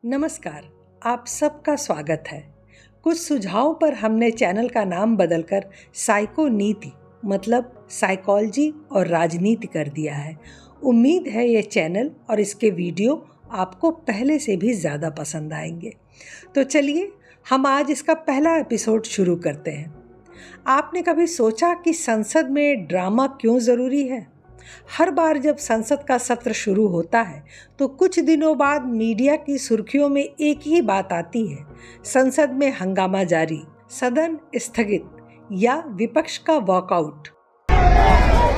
नमस्कार, आप सबका स्वागत है। कुछ सुझावों पर हमने चैनल का नाम बदलकर साइको नीति मतलब साइकोलॉजी और राजनीति कर दिया है। उम्मीद है ये चैनल और इसके वीडियो आपको पहले से भी ज़्यादा पसंद आएंगे। तो चलिए हम आज इसका पहला एपिसोड शुरू करते हैं। आपने कभी सोचा कि संसद में ड्रामा क्यों ज़रूरी है? हर बार जब संसद का सत्र शुरू होता है तो कुछ दिनों बाद मीडिया की सुर्खियों में एक ही बात आती है, संसद में हंगामा जारी, सदन स्थगित या विपक्ष का वॉकआउट।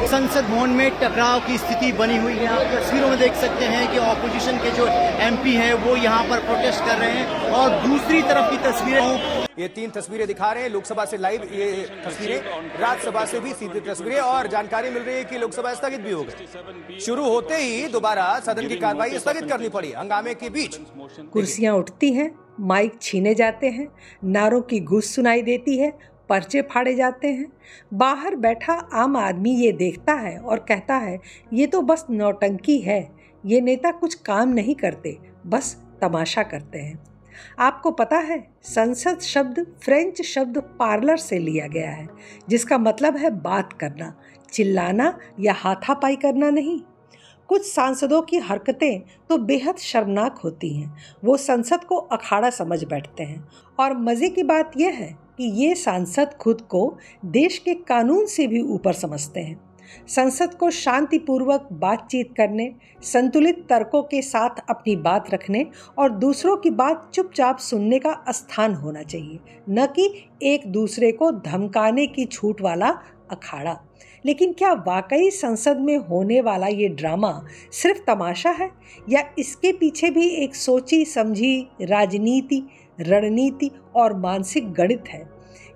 संसद भवन में टकराव की स्थिति बनी हुई है। आप तस्वीरों में देख सकते हैं कि ऑपोजिशन के जो एमपी हैं वो यहाँ पर प्रोटेस्ट कर रहे हैं और दूसरी तरफ की तस्वीरें, ये 3 तस्वीरें दिखा रहे हैं लोकसभा से लाइव, ये तस्वीरें राज्यसभा से भी सीधी तस्वीरें और जानकारी मिल रही है कि लोकसभा स्थगित भी हो गई। शुरू होते ही दोबारा सदन की कार्रवाई स्थगित करनी पड़ी हंगामे के बीच। कुर्सियां उठती हैं, माइक छीने जाते हैं, नारों की गूंज सुनाई देती है, पर्चे फाड़े जाते हैं। बाहर बैठा आम आदमी ये देखता है और कहता है ये तो बस नौटंकी है, ये नेता कुछ काम नहीं करते, बस तमाशा करते हैं। आपको पता है संसद शब्द फ्रेंच शब्द पार्लर से लिया गया है, जिसका मतलब है बात करना, चिल्लाना या हाथापाई करना नहीं। कुछ सांसदों की हरकतें तो बेहद शर्मनाक होती हैं। वो संसद को अखाड़ा समझ बैठते हैं और मज़े की बात यह है कि ये सांसद खुद को देश के कानून से भी ऊपर समझते हैं। संसद को शांतिपूर्वक बातचीत करने, संतुलित तर्कों के साथ अपनी बात रखने और दूसरों की बात चुपचाप सुनने का स्थान होना चाहिए, न कि एक दूसरे को धमकाने की छूट वाला अखाड़ा। लेकिन क्या वाकई संसद में होने वाला ये ड्रामा सिर्फ तमाशा है या इसके पीछे भी एक सोची समझी राजनीति, रणनीति और मानसिक गणित है?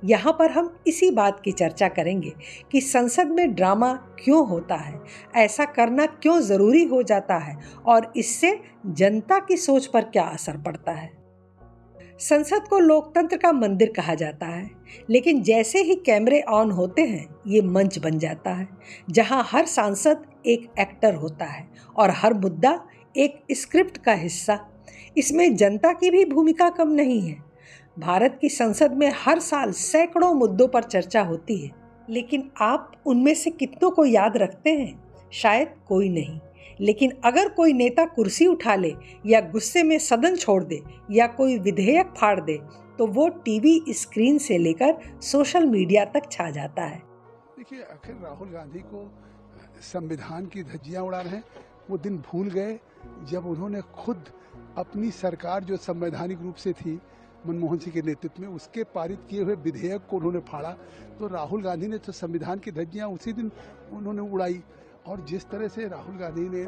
यहाँ पर हम इसी बात की चर्चा करेंगे कि संसद में ड्रामा क्यों होता है, ऐसा करना क्यों ज़रूरी हो जाता है और इससे जनता की सोच पर क्या असर पड़ता है। संसद को लोकतंत्र का मंदिर कहा जाता है, लेकिन जैसे ही कैमरे ऑन होते हैं ये मंच बन जाता है जहां हर सांसद एक एक्टर होता है और हर मुद्दा एक स्क्रिप्ट का हिस्सा। इसमें जनता की भी भूमिका कम नहीं है। भारत की संसद में हर साल सैकड़ों मुद्दों पर चर्चा होती है, लेकिन आप उनमें से कितनों को याद रखते हैं? शायद कोई नहीं। लेकिन अगर कोई नेता कुर्सी उठा ले या गुस्से में सदन छोड़ दे या कोई विधेयक फाड़ दे तो वो टीवी स्क्रीन से लेकर सोशल मीडिया तक छा जाता है। देखिए, आखिर राहुल गांधी को संविधान की धज्जियां उड़ा रहे हैं। वो दिन भूल गए जब उन्होंने खुद अपनी सरकार जो संवैधानिक रूप से थी मनमोहन सिंह के नेतृत्व में, उसके पारित किए हुए विधेयक को उन्होंने फाड़ा। तो राहुल गांधी ने तो संविधान की धज्जियां उसी दिन उन्होंने उड़ाई। और जिस तरह से राहुल गांधी ने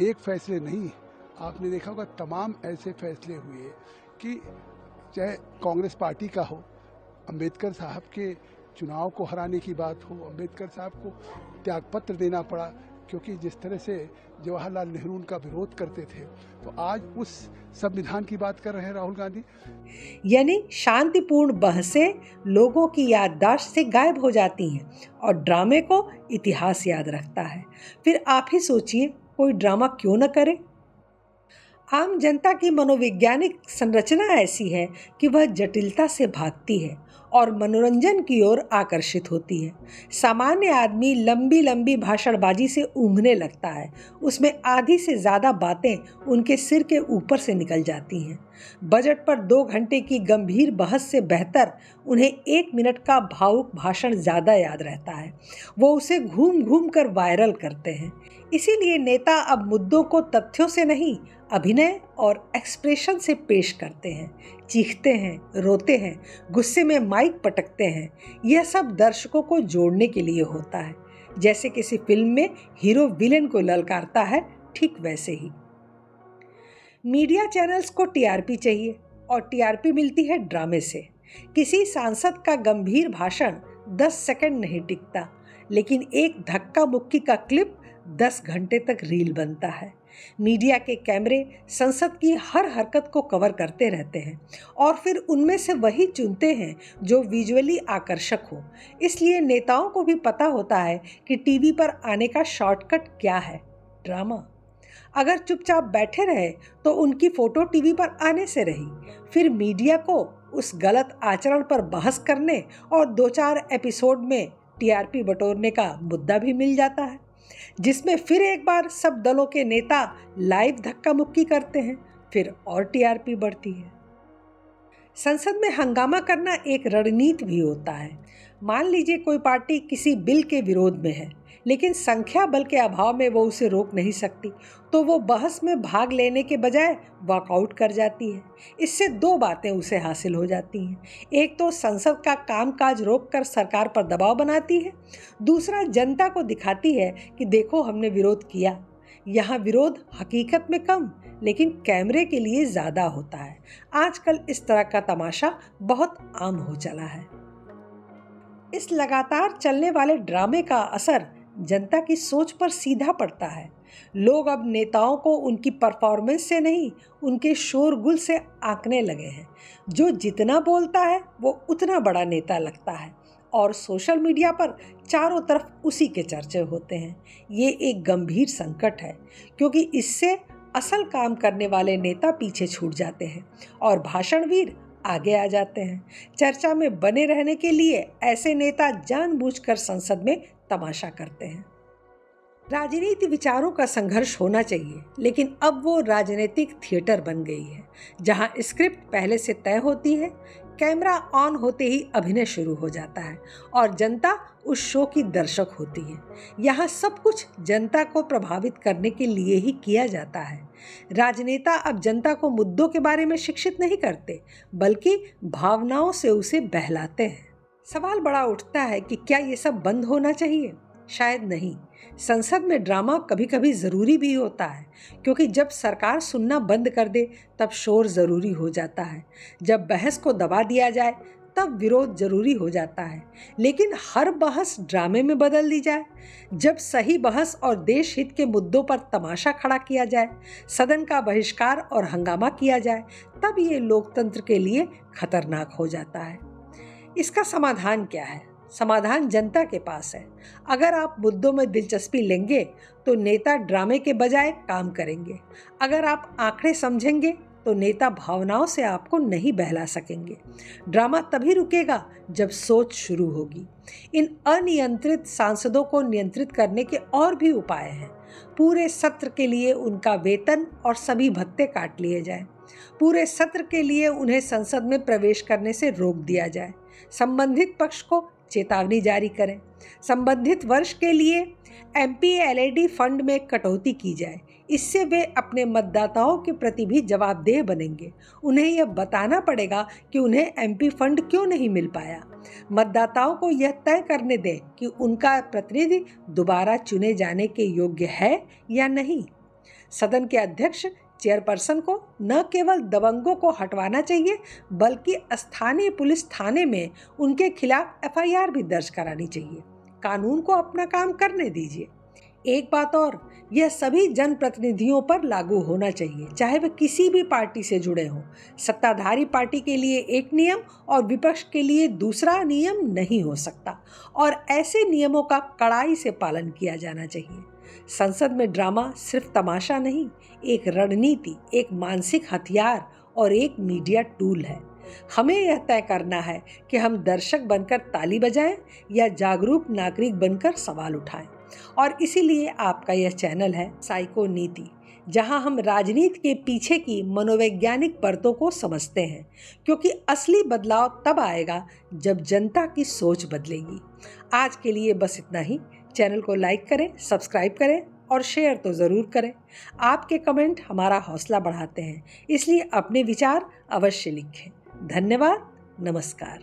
एक फैसले नहीं, आपने देखा होगा तमाम ऐसे फैसले हुए कि चाहे कांग्रेस पार्टी का हो, अंबेडकर साहब के चुनाव को हराने की बात हो, अंबेडकर साहब को त्यागपत्र देना पड़ा क्योंकि जिस तरह से जवाहरलाल नेहरू उनका विरोध करते थे। तो आज उस संविधान की बात कर रहे हैं राहुल गांधी। यानी शांतिपूर्ण बहसें लोगों की याददाश्त से गायब हो जाती हैं और ड्रामे को इतिहास याद रखता है। फिर आप ही सोचिए, कोई ड्रामा क्यों न करे? आम जनता की मनोवैज्ञानिक संरचना ऐसी है कि वह जटिलता से भागती है और मनोरंजन की ओर आकर्षित होती है। सामान्य आदमी लंबी लंबी भाषणबाजी से ऊँघने लगता है। उसमें आधी से ज़्यादा बातें उनके सिर के ऊपर से निकल जाती हैं। बजट पर 2 घंटे की गंभीर बहस से बेहतर उन्हें 1 मिनट का भावुक भाषण ज़्यादा याद रहता है। वो उसे घूम घूम कर वायरल करते हैं। इसीलिए नेता अब मुद्दों को तथ्यों से नहीं, अभिनय और एक्सप्रेशन से पेश करते हैं। चीखते हैं, रोते हैं, गुस्से में माइक पटकते हैं। यह सब दर्शकों को जोड़ने के लिए होता है। जैसे किसी फिल्म में हीरो विलेन को ललकारता है, ठीक वैसे ही मीडिया चैनल्स को टीआरपी चाहिए और टीआरपी मिलती है ड्रामे से। किसी सांसद का गंभीर भाषण 10 सेकंड नहीं टिकता, लेकिन एक धक्का मुक्की का क्लिप 10 घंटे तक रील बनता है। मीडिया के कैमरे संसद की हर हरकत को कवर करते रहते हैं और फिर उनमें से वही चुनते हैं जो विजुअली आकर्षक हो। इसलिए नेताओं को भी पता होता है कि टीवी पर आने का शॉर्टकट क्या है, ड्रामा। अगर चुपचाप बैठे रहे तो उनकी फोटो टीवी पर आने से रही। फिर मीडिया को उस गलत आचरण पर बहस करने और 2-4 एपिसोड में टीआरपी बटोरने का मुद्दा भी मिल जाता है, जिसमें फिर एक बार सब दलों के नेता लाइव धक्का मुक्की करते हैं, फिर और टीआरपी बढ़ती है। संसद में हंगामा करना एक रणनीति भी होता है। मान लीजिए कोई पार्टी किसी बिल के विरोध में है, लेकिन संख्या बल के अभाव में वो उसे रोक नहीं सकती, तो वो बहस में भाग लेने के बजाय वॉकआउट कर जाती है। इससे 2 बातें उसे हासिल हो जाती हैं। एक तो संसद का कामकाज रोककर सरकार पर दबाव बनाती है, दूसरा जनता को दिखाती है कि देखो हमने विरोध किया। यहाँ विरोध हकीकत में कम लेकिन कैमरे के लिए ज़्यादा होता है। आजकल इस तरह का तमाशा बहुत आम हो चला है। इस लगातार चलने वाले ड्रामे का असर जनता की सोच पर सीधा पड़ता है। लोग अब नेताओं को उनकी परफॉर्मेंस से नहीं, उनके शोरगुल से आंकने लगे हैं। जो जितना बोलता है वो उतना बड़ा नेता लगता है और सोशल मीडिया पर चारों तरफ उसी के चर्चे होते हैं। ये एक गंभीर संकट है, क्योंकि इससे असल काम करने वाले नेता पीछे छूट जाते हैं और भाषणवीर आगे आ जाते हैं। चर्चा में बने रहने के लिए ऐसे नेता जानबूझकर संसद में तमाशा करते हैं। राजनीति विचारों का संघर्ष होना चाहिए, लेकिन अब वो राजनीतिक थिएटर बन गई है, जहां स्क्रिप्ट पहले से तय होती है, कैमरा ऑन होते ही अभिनय शुरू हो जाता है और जनता उस शो की दर्शक होती है। यहाँ सब कुछ जनता को प्रभावित करने के लिए ही किया जाता है। राजनेता अब जनता को मुद्दों के बारे में शिक्षित नहीं करते, बल्कि भावनाओं से उसे बहलाते हैं। सवाल बड़ा उठता है कि क्या ये सब बंद होना चाहिए? शायद नहीं। संसद में ड्रामा कभी कभी ज़रूरी भी होता है, क्योंकि जब सरकार सुनना बंद कर दे तब शोर ज़रूरी हो जाता है। जब बहस को दबा दिया जाए तब विरोध ज़रूरी हो जाता है। लेकिन हर बहस ड्रामे में बदल दी जाए, जब सही बहस और देश हित के मुद्दों पर तमाशा खड़ा किया जाए, सदन का बहिष्कार और हंगामा किया जाए, तब ये लोकतंत्र के लिए खतरनाक हो जाता है। इसका समाधान क्या है? समाधान जनता के पास है। अगर आप मुद्दों में दिलचस्पी लेंगे तो नेता ड्रामे के बजाय काम करेंगे। अगर आप आंकड़े समझेंगे तो नेता भावनाओं से आपको नहीं बहला सकेंगे। ड्रामा तभी रुकेगा जब सोच शुरू होगी। इन अनियंत्रित सांसदों को नियंत्रित करने के और भी उपाय हैं। पूरे सत्र के लिए उनका वेतन और सभी भत्ते काट लिए जाएं। पूरे सत्र के लिए उन्हें संसद में प्रवेश करने से रोक दिया जाए। संबंधित पक्ष को चेतावनी जारी करें। संबंधित वर्ष के लिए MPLAD फंड में कटौती की जाए। इससे वे अपने मतदाताओं के प्रति भी जवाबदेह बनेंगे। उन्हें यह बताना पड़ेगा कि उन्हें MP फंड क्यों नहीं मिल पाया। मतदाताओं को यह तय करने दें कि उनका प्रतिनिधि दोबारा चुने जाने के योग्य है या नहीं। सदन के अध्यक्ष चेयरपर्सन को न केवल दबंगों को हटवाना चाहिए, बल्कि स्थानीय पुलिस थाने में उनके खिलाफ FIR भी दर्ज करानी चाहिए। कानून को अपना काम करने दीजिए। एक बात और, यह सभी जनप्रतिनिधियों पर लागू होना चाहिए, चाहे वे किसी भी पार्टी से जुड़े हों। सत्ताधारी पार्टी के लिए एक नियम और विपक्ष के लिए दूसरा नियम नहीं हो सकता, और ऐसे नियमों का कड़ाई से पालन किया जाना चाहिए। संसद में ड्रामा सिर्फ तमाशा नहीं, एक रणनीति, एक मानसिक हथियार और एक मीडिया टूल है। हमें यह तय करना है कि हम दर्शक बनकर ताली बजाएं या जागरूक नागरिक बनकर सवाल उठाएं। और इसीलिए आपका यह चैनल है साइको नीति, जहां हम राजनीति के पीछे की मनोवैज्ञानिक परतों को समझते हैं, क्योंकि असली बदलाव तब आएगा जब जनता की सोच बदलेगी। आज के लिए बस इतना ही। चैनल को लाइक करें, सब्सक्राइब करें और शेयर तो ज़रूर करें। आपके कमेंट हमारा हौसला बढ़ाते हैं, इसलिए अपने विचार अवश्य लिखें। धन्यवाद। नमस्कार।